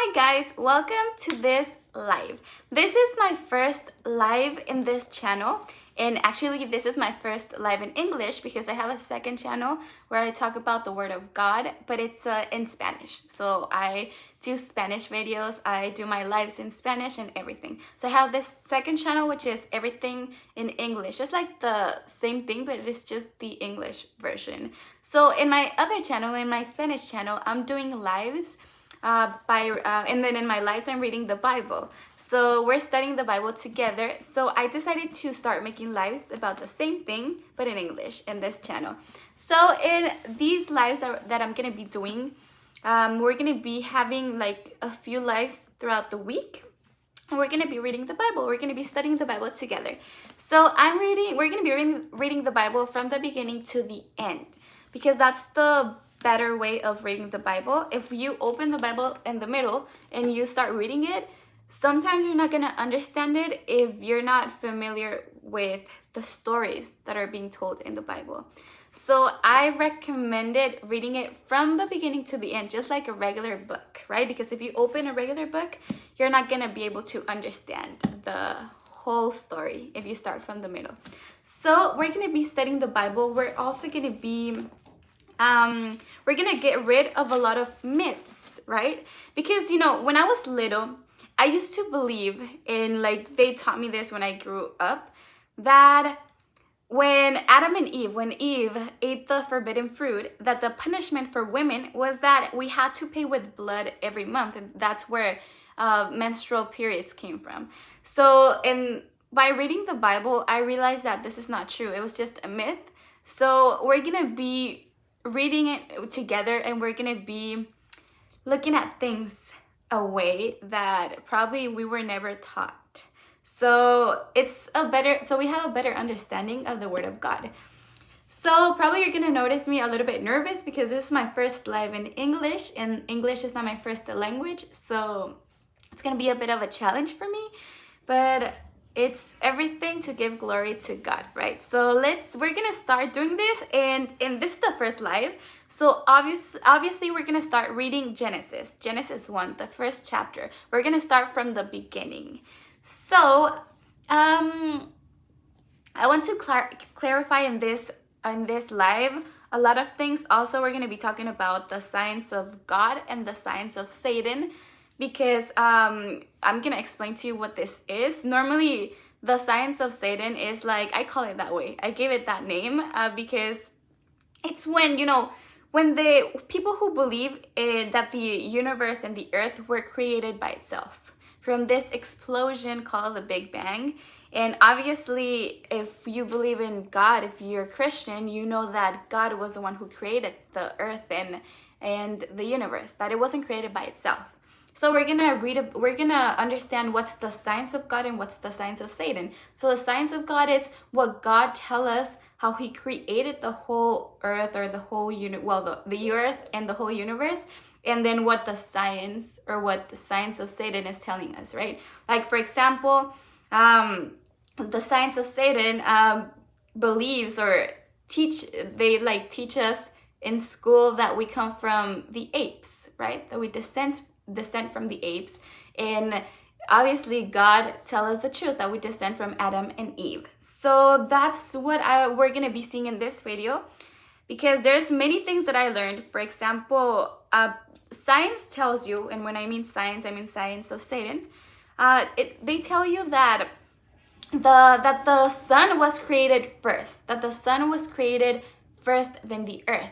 Hi guys, welcome to this live. This is my first live in this channel, and actually this is my first live in English because I have a second channel where I talk about the Word of God, but it's in Spanish. So I do Spanish videos, I do my lives in Spanish and everything. So I have this second channel which is everything in English. It's like the same thing, but it is just the English version. So in my other channel, in my Spanish channel, I'm doing lives and then in my lives I'm reading the Bible. So we're studying the Bible together. So I decided to start making lives about the same thing but in English in this channel. So in these lives that I'm gonna be doing, we're gonna be having like a few lives throughout the week. And we're gonna be reading the Bible. We're gonna be studying the Bible together. So we're gonna be reading the Bible from the beginning to the end, because that's the better way of reading the Bible. If you open the Bible in the middle and you start reading it, sometimes you're not gonna understand it if you're not familiar with the stories that are being told in the Bible. So I recommended reading it from the beginning to the end, just like a regular book, right? Because if you open a regular book, you're not gonna be able to understand the whole story if you start from the middle. So we're gonna be studying the Bible. We're also gonna be we're gonna get rid of a lot of myths, right? Because, you know, when I was little, I used to believe in, like, they taught me this when I grew up, that when when Eve ate the forbidden fruit, that the punishment for women was that we had to pay with blood every month. And that's where menstrual periods came from. So, by reading the Bible, I realized that this is not true. It was just a myth. So we're gonna be reading it together, and we're gonna be looking at things a way that probably we were never taught. So we have a better understanding of the Word of God. So probably you're gonna notice me a little bit nervous because this is my first live in English, and English is not my first language, so it's gonna be a bit of a challenge for me, but it's everything to give glory to God, right? So we're gonna start doing this, and this is the first live. So obviously we're gonna start reading Genesis 1, the first chapter. We're gonna start from the beginning. So I want to clarify in this live a lot of things. Also, we're gonna be talking about the signs of God and the signs of Satan, because I'm gonna explain to you what this is. Normally, the science of Satan is, like, I call it that way. I gave it that name because it's when the people who believe that the universe and the earth were created by itself from this explosion called the Big Bang. And obviously, if you believe in God, if you're a Christian, you know that God was the one who created the earth and the universe, that it wasn't created by itself. So we're gonna understand what's the science of God and what's the science of Satan. So the science of God is what God tells us, how he created the whole earth, or the whole the earth and the whole universe, and then what the science of Satan is telling us, right? Like, for example, the science of Satan believes or teach us in school that we come from the apes, right? That we descend from the apes. And obviously God tells us the truth, that we descend from Adam and Eve. So that's what we're gonna be seeing in this video, because there's many things that I learned. For example, science tells you, and when I mean science, I mean science of Satan, they tell you that the sun was created first, than the earth.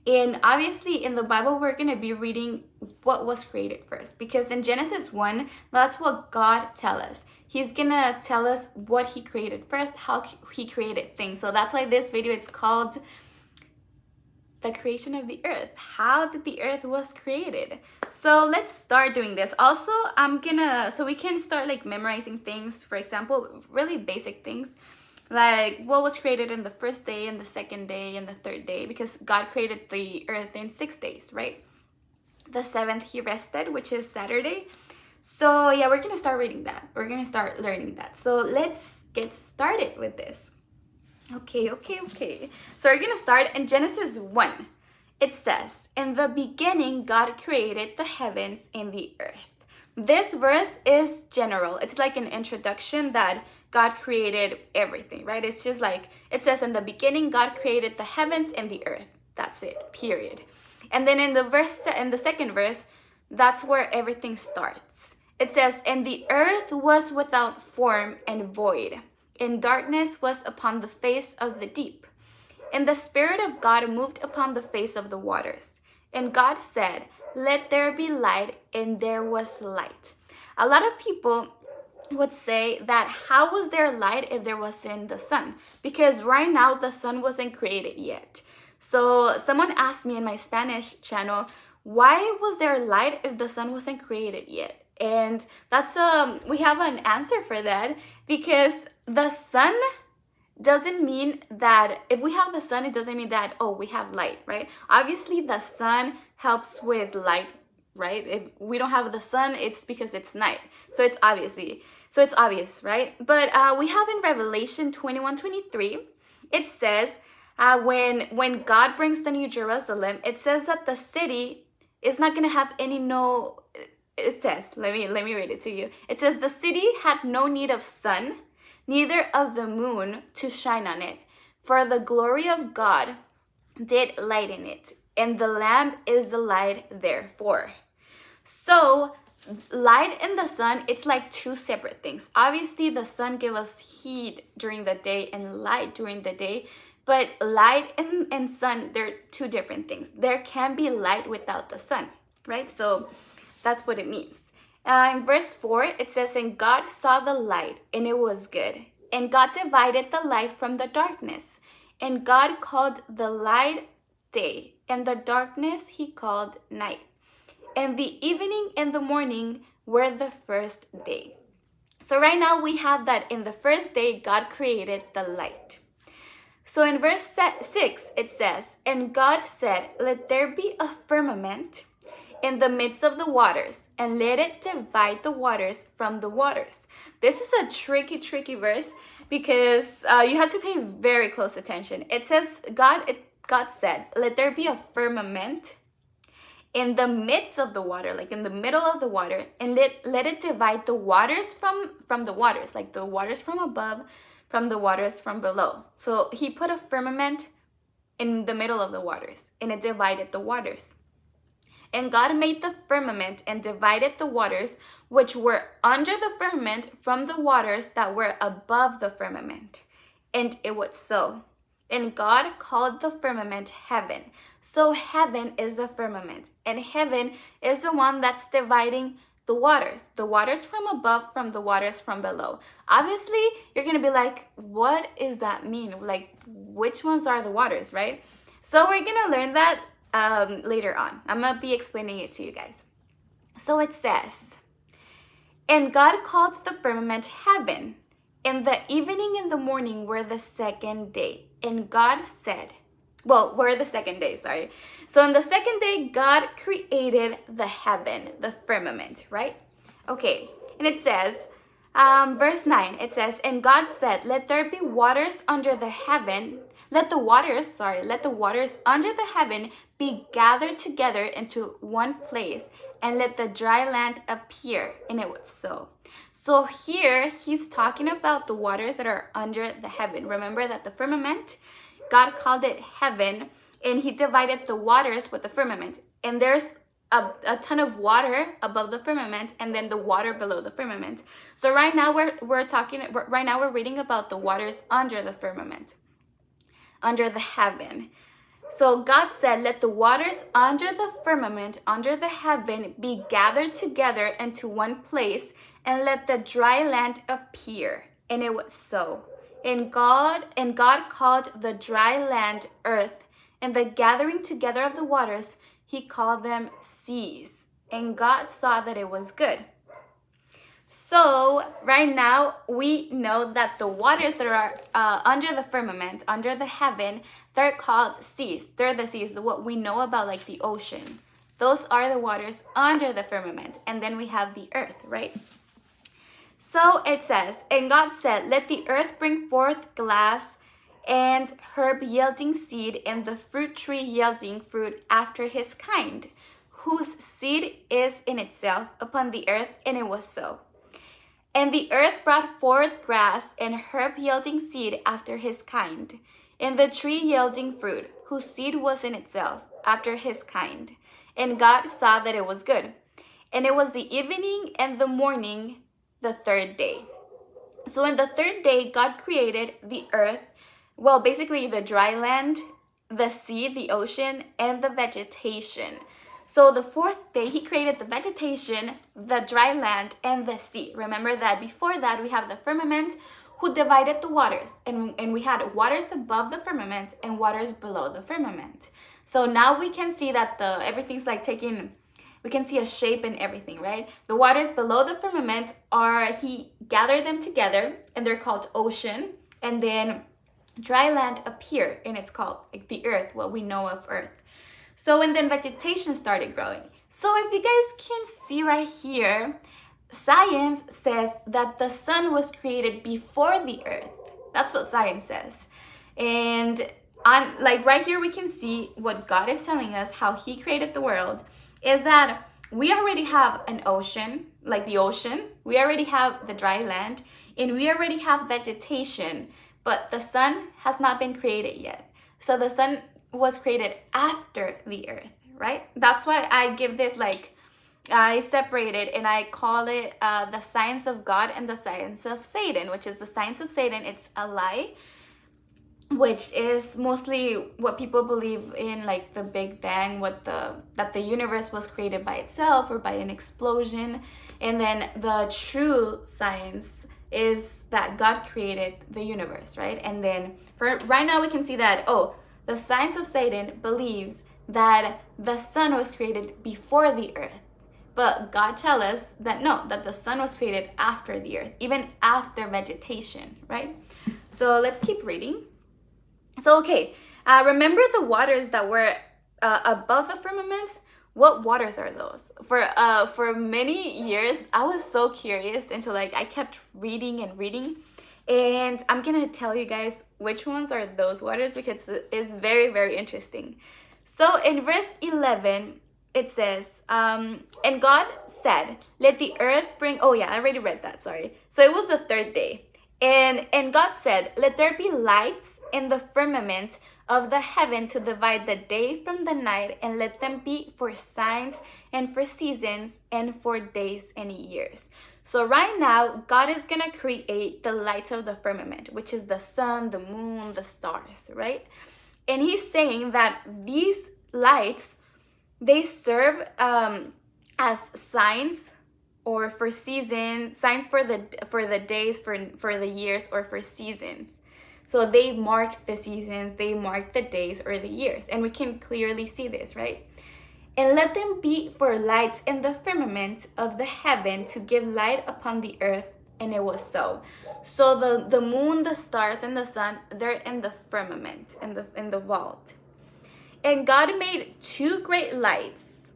And obviously in the Bible, we're going to be reading what was created first, because in Genesis 1, that's what God tells us. He's going to tell us what he created first, how he created things. So that's why this video, it's called The Creation of the Earth. How did the earth was created? So let's start doing this. Also, so we can start like memorizing things. For example, really basic things, like what was created in the first day and the second day and the third day, because God created the earth in 6 days, right? The seventh he rested, which is Saturday. So yeah, we're gonna start reading that. We're gonna start learning that. So let's get started with this. Okay. So we're gonna start in Genesis 1. it says, in the beginning, God created the heavens and the earth. This verse is general. It's like an introduction that God created everything, right? It's just like, it says, in the beginning, God created the heavens and the earth. That's it, period. And then in the second verse, that's where everything starts. It says, and the earth was without form and void, and darkness was upon the face of the deep. And the Spirit of God moved upon the face of the waters. And God said, let there be light, and there was light. A lot of people would say that how was there light if there wasn't the sun? Because right now the sun wasn't created yet. So someone asked me in my Spanish channel, why was there light if the sun wasn't created yet? And that's we have an answer for that, because the sun doesn't mean that if we have the sun, it doesn't mean that, oh, we have light, right? Obviously the sun helps with light, right? If we don't have the sun, it's because it's night. So it's obvious, right? But we have in Revelation 21:23, it says, when God brings the New Jerusalem, it says that the city is not going to have it says, let me read it to you. It says, the city had no need of sun, neither of the moon to shine on it, for the glory of God did lighten it, and the Lamb is the light therefore. So light and the sun, it's like two separate things. Obviously the sun gives us heat during the day and light during the day, but light and sun, they're two different things. There can be light without the sun, right? So that's what it means. In verse 4, it says, and God saw the light, and it was good. And God divided the light from the darkness. And God called the light day, and the darkness he called night. And the evening and the morning were the first day. So right now we have that in the first day, God created the light. So in verse 6, it says, and God said, let there be a firmament in the midst of the waters, and let it divide the waters from the waters. This is a tricky verse, because you have to pay very close attention. It says, God said, let there be a firmament in the midst of the water, like in the middle of the water, and let it divide the waters from the waters, like the waters from above, from the waters from below. So he put a firmament in the middle of the waters, and it divided the waters. And God made the firmament and divided the waters which were under the firmament from the waters that were above the firmament. And it was so. And God called the firmament heaven. So heaven is a firmament, and heaven is the one that's dividing the waters from above from the waters from below. Obviously, you're going to be like, what does that mean? Like, which ones are the waters, right? So we're going to learn that later on. I'm going to be explaining it to you guys. So it says, and God called the firmament heaven, and the evening and the morning were the second day. And God said, were the second day, sorry. So in the second day, God created the heaven, the firmament, right? Okay, and it says, verse 9, it says, and God said, let there be waters under the heaven, let the waters under the heaven be gathered together into one place, and let the dry land appear. And it was so. So here he's talking about the waters that are under the heaven. Remember that the firmament, God called it heaven, and he divided the waters with the firmament. And there's a ton of water above the firmament, and then the water below the firmament. So right now we're reading about the waters under the firmament, under the heaven. So God said, let the waters under the firmament, under the heaven, be gathered together into one place, and let the dry land appear. And it was so. And God called the dry land earth, and the gathering together of the waters, he called them seas. And God saw that it was good. So right now we know that the waters that are under the firmament, under the heaven, they're called seas. They're the seas, what we know about, like the ocean. Those are the waters under the firmament. And then we have the earth, right? So it says, and God said, let the earth bring forth grass and herb yielding seed, and the fruit tree yielding fruit after his kind, whose seed is in itself upon the earth, and it was so. And the earth brought forth grass and herb yielding seed after his kind, and the tree yielding fruit, whose seed was in itself after his kind. And God saw that it was good. And it was the evening and the morning, the third day. So in the third day, God created the earth, well, basically the dry land, the sea, the ocean, and the vegetation. So the fourth day, he created the vegetation, the dry land, and the sea. Remember that before that, we have the firmament who divided the waters. And we had waters above the firmament and waters below the firmament. So now we can see that everything's like we can see a shape in everything, right? The waters below the firmament he gathered them together, and they're called ocean. And then dry land appeared, and it's called like the earth, what we know of earth. So, and then vegetation started growing. So if you guys can see right here, science says that the sun was created before the earth. That's what science says. And like right here, we can see what God is telling us, how he created the world, is that we already have an ocean, like the ocean. We already have the dry land, and we already have vegetation, but the sun has not been created yet. So the sun was created after the earth, right? That's why I give this, like, I separate it and I call it the science of God and the science of Satan, which is the science of Satan. It's a lie, which is mostly what people believe in, like the Big Bang, that the universe was created by itself or by an explosion. And then the true science is that God created the universe, right? And then for right now, we can see that, the science of Satan believes that the sun was created before the earth. But God tells us that no, that the sun was created after the earth, even after vegetation, right? So let's keep reading. So, okay, remember the waters that were above the firmament? What waters are those? For many years, I was so curious until like I kept reading and reading. And I'm going to tell you guys which ones are those waters because it's very, very interesting. So in verse 11, it says, and God said, let the earth bring, I already read that, sorry. So it was the third day. And God said, let there be lights in the firmament of the heaven to divide the day from the night, and let them be for signs and for seasons and for days and years. So right now, God is going to create the lights of the firmament, which is the sun, the moon, the stars, right? And he's saying that these lights, they serve as signs or for seasons, signs for the days, for the years, or for seasons. So they mark the seasons, they mark the days or the years. And we can clearly see this, right? And let them be for lights in the firmament of the heaven to give light upon the earth. And it was so. So the moon, the stars, and the sun, they're in the firmament, in the vault. And God made two great lights,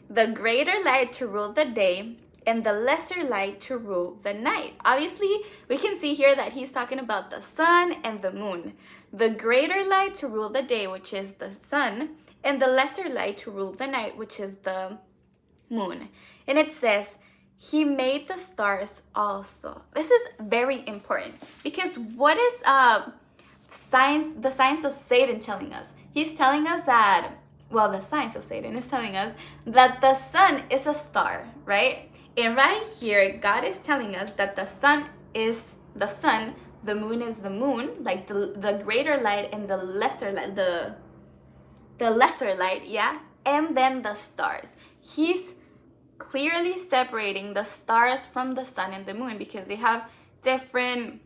the greater light to rule the day, and the lesser light to rule the night. Obviously, we can see here that he's talking about the sun and the moon. The greater light to rule the day, which is the sun, and the lesser light to rule the night, which is the moon. And it says, he made the stars also. This is very important because what is the science of Satan telling us? He's telling us that, the science of Satan is telling us that the sun is a star, right? And right here, God is telling us that the sun is the sun, the moon is the moon, like the greater light and the lesser light, the lesser light, yeah? And then the stars. He's clearly separating the stars from the sun and the moon because they have different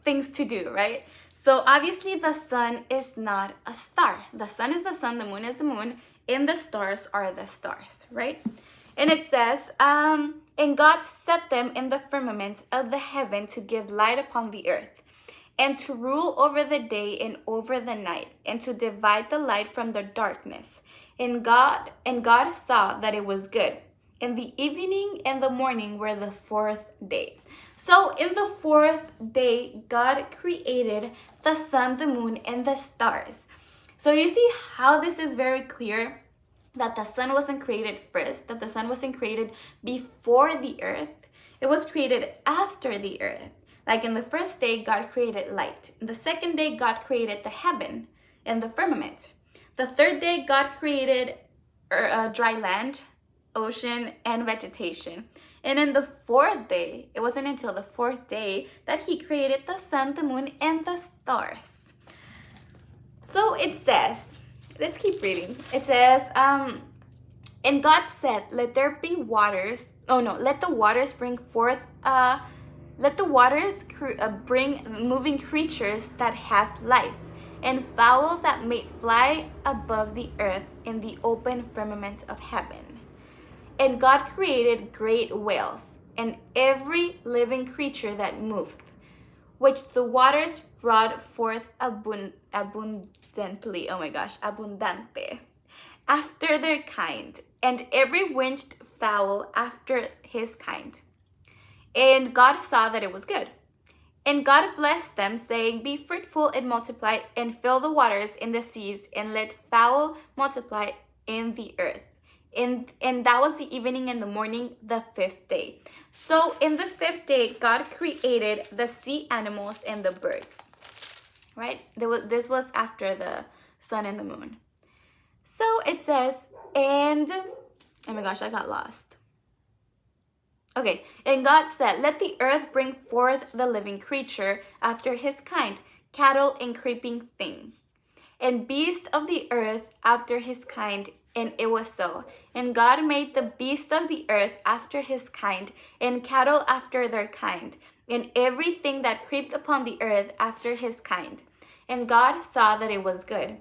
things to do, right? So obviously the sun is not a star. The sun is the sun, the moon is the moon, and the stars are the stars, right? And it says, and God set them in the firmament of the heaven to give light upon the earth, and to rule over the day and over the night, and to divide the light from the darkness. And God saw that it was good. and the evening and the morning were the fourth day. So in the fourth day, God created the sun, the moon, and the stars. So you see how this is very clear that the sun wasn't created first, that the sun wasn't created before the earth. It was created after the earth. Like in the first day, God created light. In the second day, God created the heaven and the firmament. The third day, God created dry land, ocean, and vegetation. And in the fourth day, it wasn't until the fourth day that he created the sun, the moon, and the stars. So it says, let's keep reading. It says, and God said, let there be waters. Oh no, let the waters bring forth, let the waters bring moving creatures that have life, and fowl that may fly above the earth in the open firmament of heaven. And God created great whales, and every living creature that moved, which the waters brought forth abundantly, oh my gosh, abundante, after their kind, and every winged fowl after his kind. And God saw that it was good. And God blessed them, saying, be fruitful and multiply, and fill the waters in the seas, and let fowl multiply in the earth. And that was the evening and the morning, the fifth day. So in the fifth day, God created the sea animals and the birds, right? This was after the sun and the moon. So it says, and, oh my gosh, I got lost. Okay, and God said, let the earth bring forth the living creature after his kind, cattle and creeping thing, and beast of the earth after his kind. And it was so. And God made the beast of the earth after his kind, and cattle after their kind, and everything that creeped upon the earth after his kind. And God saw that it was good.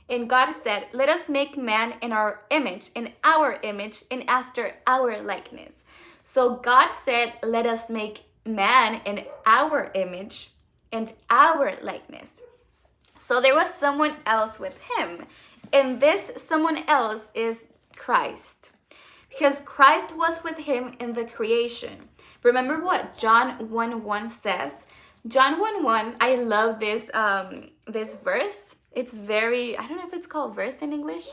And God said, let us make man in our image, and after our likeness. So God said, let us make man in our image and our likeness. So there was someone else with him. And this someone else is Christ. Because Christ was with him in the creation. Remember what John 1:1 says? John 1:1, I love this verse. It's very, I don't know if it's called verse in English.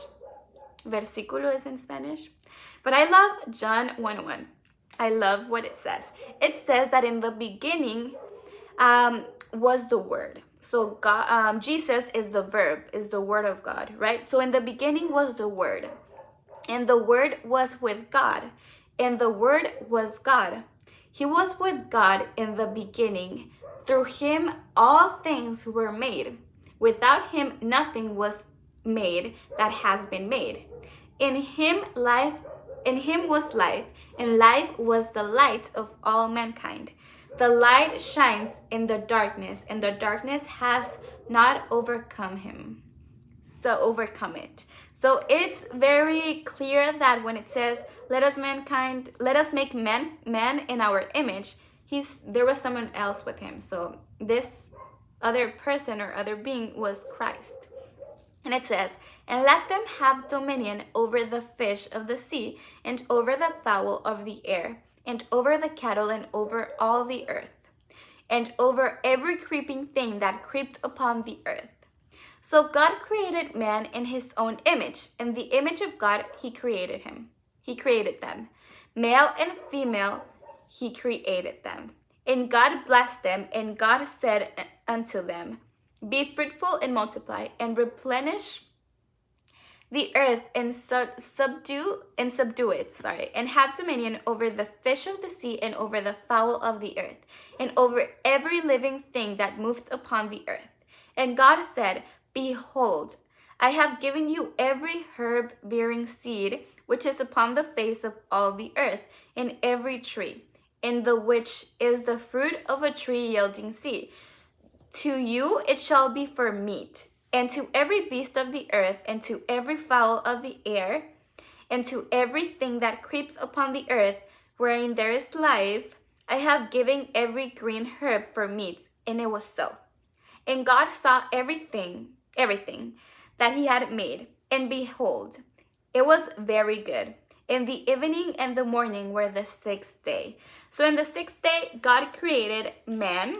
Versículo is in Spanish. But I love John 1:1. I love what it says. It says that in the beginning was the Word. So God, Jesus is the verb, is the Word of God, right? So in the beginning was the Word, and the Word was with God, and the Word was God. He was with God in the beginning. Through him all things were made. Without him nothing was made that has been made. In him was life, and life was the light of all mankind. The light shines in the darkness, and the darkness has not overcome it. So it's very clear that when it says, let us make man in our image, there was someone else with him. So this other person or other being was Christ. And it says, and let them have dominion over the fish of the sea, and over the fowl of the air, and over the cattle, and over all the earth, and over every creeping thing that creeped upon the earth. So God created man in his own image. In the image of God, he created him. He created them. Male and female, he created them. And God blessed them, and God said unto them, be fruitful and multiply, and replenish the earth, and subdue it, and have dominion over the fish of the sea, and over the fowl of the earth, and over every living thing that moved upon the earth. And God said, behold, I have given you every herb bearing seed which is upon the face of all the earth, and every tree, in the which is the fruit of a tree yielding seed. To you it shall be for meat, and to every beast of the earth, and to every fowl of the air, and to everything that creeps upon the earth, wherein there is life, I have given every green herb for meat. And it was so. And God saw everything that he had made, and behold, it was very good. and the evening and the morning were the sixth day. So in the sixth day, God created man,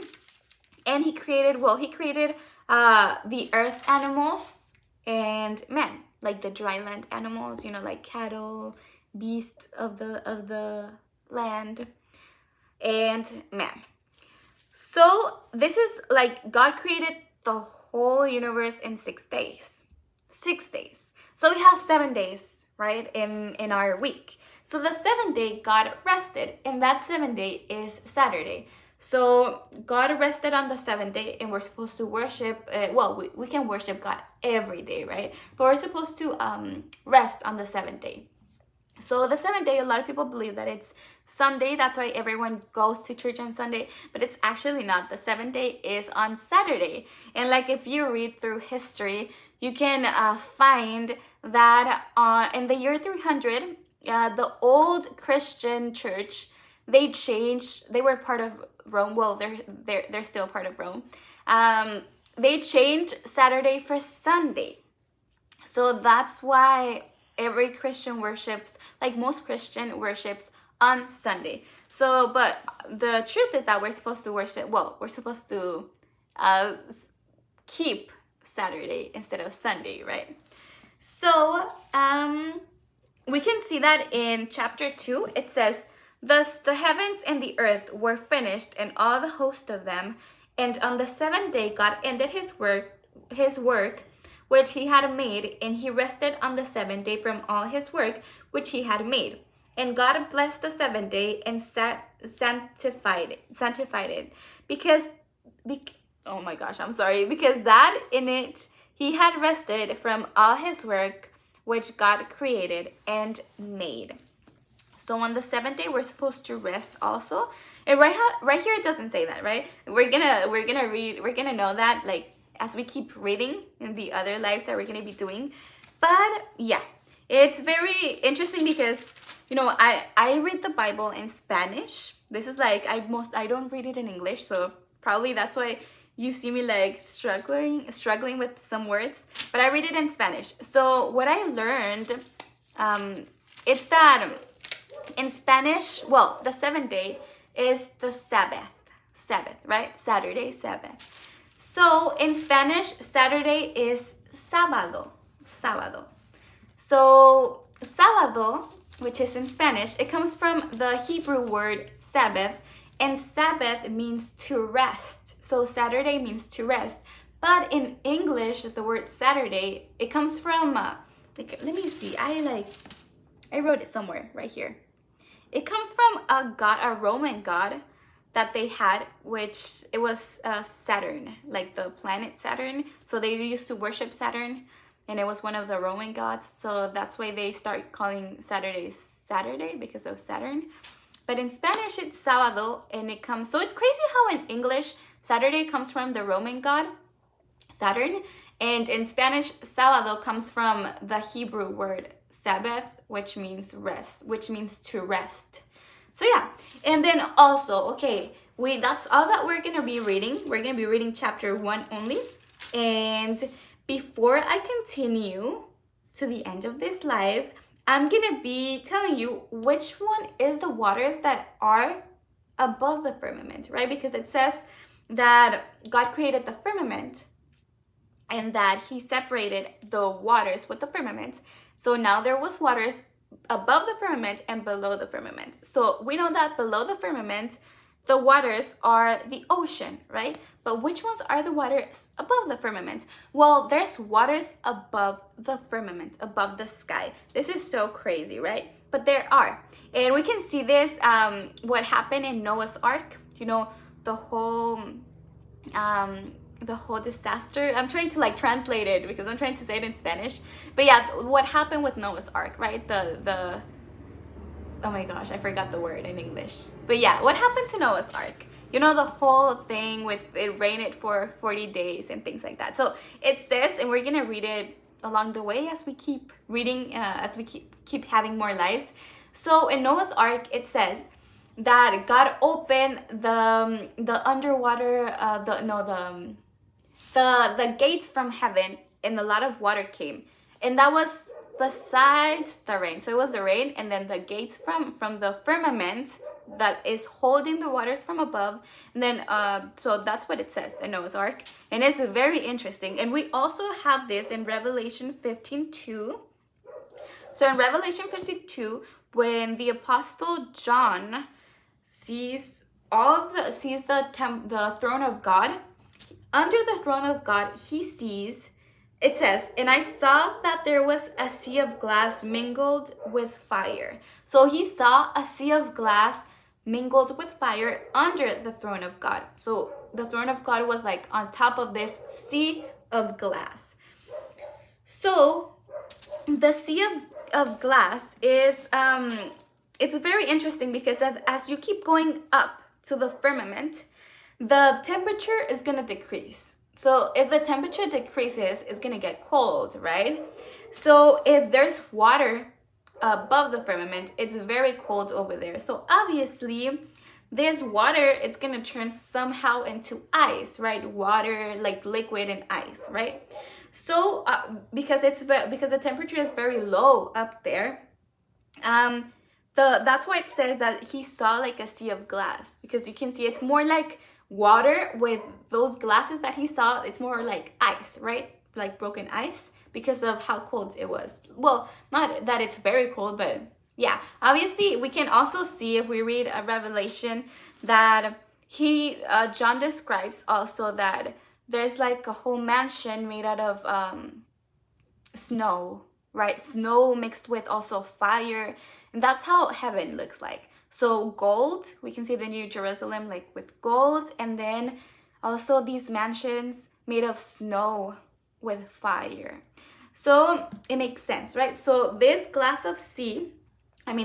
and he created the earth animals and man, like the dry land animals, like cattle, beasts of the land, and man. So this is like God created the whole universe in 6 days. 6 days. So we have 7 days, right, in our week. So the 7th day God rested, and that 7th day is Saturday. So God rested on the 7th day, and we're supposed to worship. We can worship God every day, right? But we're supposed to rest on the 7th day. So the 7th day, a lot of people believe that it's Sunday. That's why everyone goes to church on Sunday. But it's actually not. The 7th day is on Saturday. And like if you read through history, you can find that in the year 300, the old Christian church, they changed. They were part of Rome. Well, they're still part of Rome. They changed Saturday for Sunday. So that's why every Christian worships, like most Christian worships on Sunday. So, but the truth is that we're supposed to worship, we're supposed to keep Saturday instead of Sunday, right? So, we can see that in chapter 2, it says, "Thus the heavens and the earth were finished, and all the host of them. And on the 7th day God ended his work which he had made, and he rested on the 7th day from all his work which he had made. And God blessed the 7th day and sanctified it, because that in it he had rested from all his work which God created and made." So on the 7th day we're supposed to rest also. And right here it doesn't say that, right? We're gonna know that like as we keep reading in the other lives that we're gonna be doing. But yeah, it's very interesting because I read the Bible in Spanish. This is like I don't read it in English, so probably that's why you see me like struggling with some words. But I read it in Spanish. So what I learned, it's that in Spanish, the 7th day is the Sabbath, right? Saturday, Sabbath. So in Spanish, Saturday is sábado. So sábado, which is in Spanish, it comes from the Hebrew word Sabbath, and Sabbath means to rest. So Saturday means to rest. But in English, the word Saturday, it comes from, let me see, I wrote it somewhere right here. It comes from a Roman god that they had, which it was Saturn, like the planet Saturn. So they used to worship Saturn, and it was one of the Roman gods. So that's why they start calling Saturday because of Saturn. But in Spanish, it's sábado, and it comes. So it's crazy how in English Saturday comes from the Roman god Saturn, and in Spanish, sábado comes from the Hebrew word Sabbath, which means rest, which means to rest. So yeah, and then also, that's all that we're gonna be reading. We're gonna be reading chapter 1 only. And before I continue to the end of this live, I'm gonna be telling you which one is the waters that are above the firmament, right? Because it says that God created the firmament and that he separated the waters with the firmament. So now there was waters above the firmament and below the firmament. So we know that below the firmament, the waters are the ocean, right? But which ones are the waters above the firmament? Well, there's waters above the firmament, above the sky. This is so crazy, right? But there are. And we can see this, what happened in Noah's Ark, the whole disaster. I'm trying to translate it because I'm trying to say it in Spanish. But yeah, what happened with Noah's Ark, right? Oh my gosh, I forgot the word in English. But yeah, what happened to Noah's Ark? The whole thing with it rained for 40 days and things like that. So it says, and we're gonna read it along the way as we keep reading, as we keep having more lives. So in Noah's Ark, it says that God opened the underwater, the gates from heaven, and a lot of water came. And that was besides the rain. So it was the rain, and then the gates from the firmament that is holding the waters from above. And then so that's what it says in Noah's Ark, and it's very interesting. And we also have this in Revelation 15:2. So in Revelation 52, when the apostle John sees the throne of God, under the throne of God he sees, it says, and I saw that there was a sea of glass mingled with fire. So he saw a sea of glass mingled with fire under the throne of God. So the throne of God was like on top of this sea of glass. So the sea of glass is it's very interesting because as you keep going up to the firmament, the temperature is going to decrease. So if the temperature decreases, it's going to get cold, right? So if there's water above the firmament, it's very cold over there. So obviously this water, it's going to turn somehow into ice, right? Water, like liquid and ice, right? So because the temperature is very low up there, that's why it says that he saw like a sea of glass, because you can see it's more like water with those glasses that he saw. It's more like ice, right? Like broken ice, because of how cold it was. Well, not that it's very cold, but yeah. Obviously, we can also see, if we read a Revelation, that John describes also that there's like a whole mansion made out of snow, right? Snow mixed with also fire, and that's how heaven looks like. So gold, we can see the New Jerusalem like with gold, and then also these mansions made of snow with fire. So it makes sense, right? So this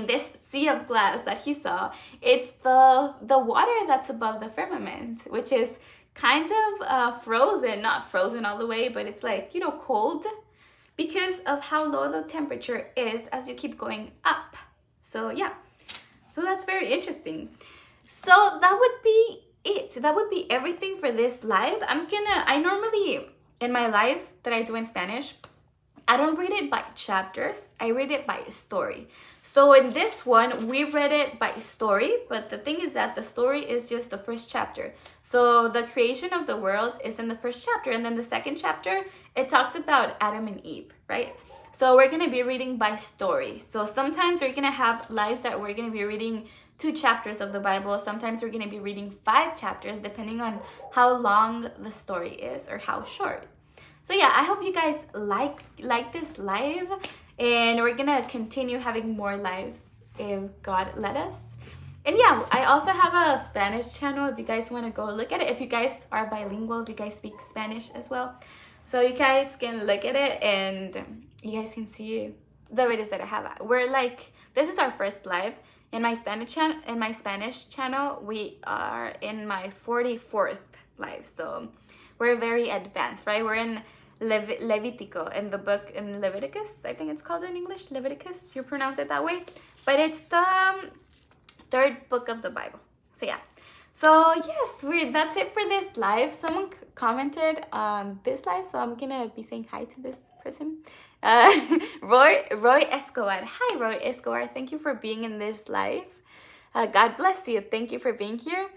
this sea of glass that he saw, it's the water that's above the firmament, which is kind of frozen, not frozen all the way, but it's like, cold, because of how low the temperature is as you keep going up. So yeah. So that's very interesting. So that would be it. That would be everything for this live. I normally, in my lives that I do in Spanish, I don't read it by chapters. I read it by story. So in this one, we read it by story, but the thing is that the story is just the first chapter. So the creation of the world is in the first chapter, and then the second chapter, it talks about Adam and Eve, right? So we're going to be reading by story. So sometimes we're going to have lives that we're going to be reading 2 chapters of the Bible. Sometimes we're going to be reading 5 chapters, depending on how long the story is or how short. So yeah, I hope you guys like this live, and we're going to continue having more lives if God let us. And yeah, I also have a Spanish channel if you guys want to go look at it. If you guys are bilingual, if you guys speak Spanish as well. So you guys can look at it and you guys can see the videos that I have. This is our first live. In my Spanish channel, we are in my 44th live. So we're very advanced, right? We're in Levitico, in the book in Leviticus. I think it's called in English, Leviticus. You pronounce it that way. But it's the 3rd book of the Bible. So yeah. So yes, that's it for this live. Someone commented on this live, so I'm gonna be saying hi to this person. Roy Escobar. Hi, Roy Escobar. Thank you for being in this live. God bless you. Thank you for being here.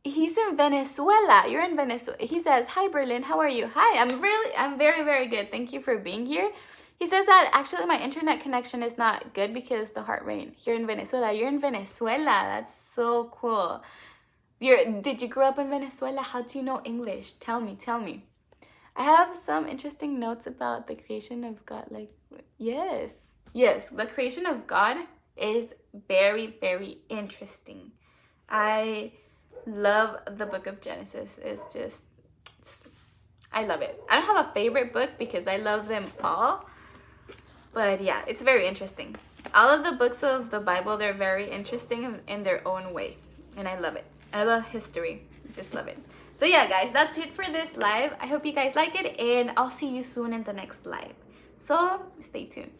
He's in Venezuela. You're in Venezuela. He says, hi, Berlyn. How are you? Hi, I'm very, very good. Thank you for being here. He says that actually my internet connection is not good because the heart rate here in Venezuela. You're in Venezuela. That's so cool. Did you grow up in Venezuela? How do you know English? Tell me. I have some interesting notes about the creation of God. Yes, the creation of God is very, very interesting. I love the book of Genesis. I love it. I don't have a favorite book because I love them all. But yeah, it's very interesting. All of the books of the Bible, they're very interesting in their own way. And I love it. I love history. Just love it. So yeah, guys, that's it for this live. I hope you guys liked it, and I'll see you soon in the next live. So stay tuned.